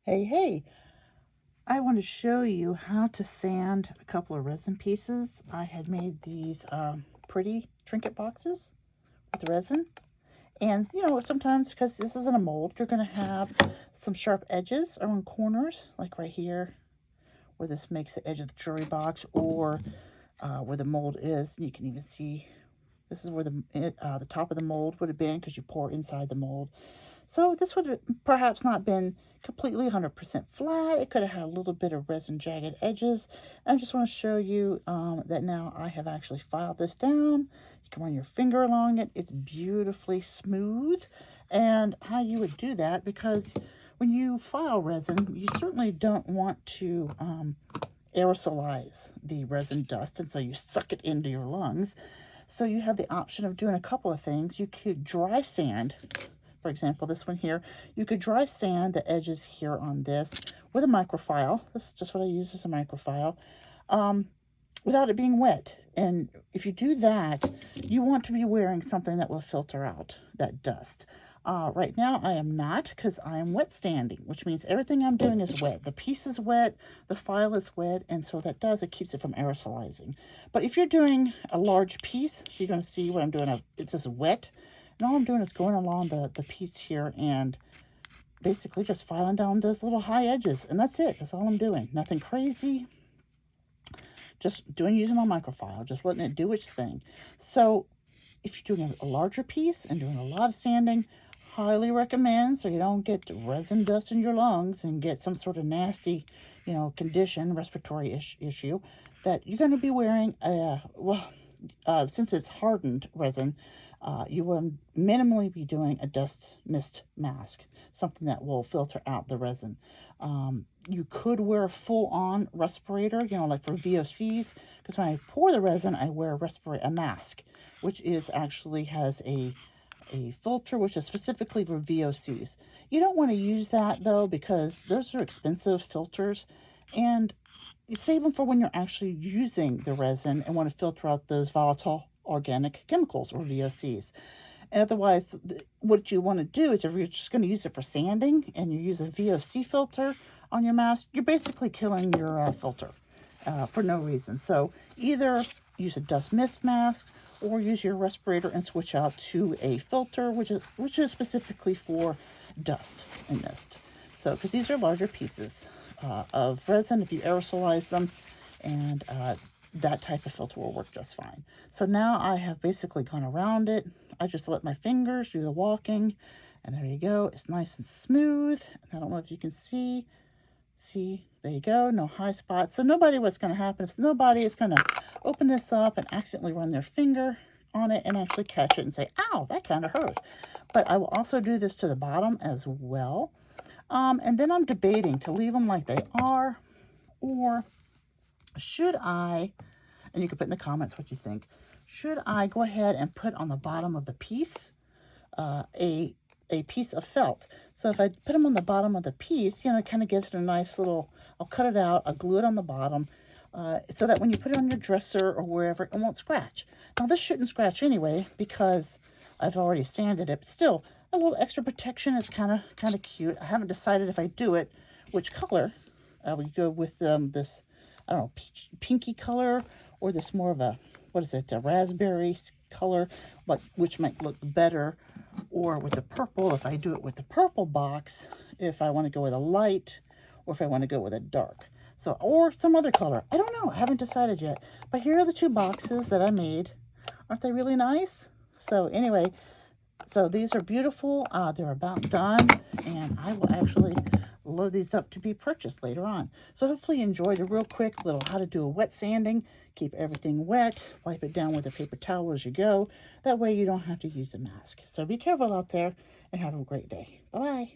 Hey, I want to show you how to sand a couple of resin pieces. I had made these pretty trinket boxes with resin. And, sometimes because this isn't a mold, you're going to have some sharp edges around corners, like right here, where this makes the edge of the jewelry box, or where the mold is. And you can even see this is where the top of the mold would have been because you pour inside the mold. So this would have perhaps not been completely 100% flat. It could have had a little bit of resin jagged edges. I just want to show you that now I have actually filed this down. You can run your finger along it. It's beautifully smooth. And how you would do that, because when you file resin, you certainly don't want to aerosolize the resin dust, and so you suck it into your lungs. So you have the option of doing a couple of things. You could dry sand. For example, this one here, you could dry sand the edges here on this with a microfile. This is just what I use as a microfile, without it being wet. And if you do that, you want to be wearing something that will filter out that dust. Right now, I am not, because I am wet sanding, which means everything I'm doing is wet. The piece is wet, the file is wet, and so that it keeps it from aerosolizing. But if you're doing a large piece, so you're going to see what I'm doing, it's just wet. And all I'm doing is going along the piece here and basically just filing down those little high edges. And that's it. That's all I'm doing. Nothing crazy. Just using my microfile. Just letting it do its thing. So if you're doing a larger piece and doing a lot of sanding, highly recommend, so you don't get resin dust in your lungs and get some sort of nasty, condition, respiratory issue, that you're going to be wearing since it's hardened resin, you will minimally be doing a dust mist mask, something that will filter out the resin. You could wear a full-on respirator, like for VOCs, because when I pour the resin, I wear a mask, which actually has a filter, which is specifically for VOCs. You don't want to use that, though, because those are expensive filters, and you save them for when you're actually using the resin and want to filter out those volatile organic chemicals, or VOCs. And otherwise, what you want to do is, if you're just going to use it for sanding and you use a VOC filter on your mask, you're basically killing your filter for no reason. So either use a dust mist mask or use your respirator and switch out to a filter, which is specifically for dust and mist. So, because these are larger pieces of resin, if you aerosolize them, and that type of filter will work just fine. So now I have basically gone around it. I just let my fingers do the walking, and there you go. It's nice and smooth. I don't know if you can see. See, there you go. No high spots. So what's going to happen is nobody is going to open this up and accidentally run their finger on it and actually catch it and say, ow, that kind of hurt. But I will also do this to the bottom as well. And then I'm debating to leave them like they are, or should I, and you can put in the comments what you think, should I go ahead and put on the bottom of the piece a piece of felt? So if I put them on the bottom of the piece, it kind of gives it a nice little, I'll cut it out, I'll glue it on the bottom, so that when you put it on your dresser or wherever, it won't scratch. Now this shouldn't scratch anyway, because I've already sanded it, but still, a little extra protection is kind of cute. I haven't decided if I do it, which color. I would go with this, I don't know, pinky color, or this more of a, a raspberry color, which might look better, or with the purple, if I do it with the purple box, if I want to go with a light, or if I want to go with a dark. So, or some other color. I don't know. I haven't decided yet. But here are the two boxes that I made. Aren't they really nice? So anyway, so these are beautiful. They're about done, and I will actually load these up to be purchased later on. So hopefully you enjoyed a real quick little how to do a wet sanding. Keep everything wet. Wipe it down with a paper towel as you go. That way you don't have to use a mask. So be careful out there and have a great day. Bye-bye.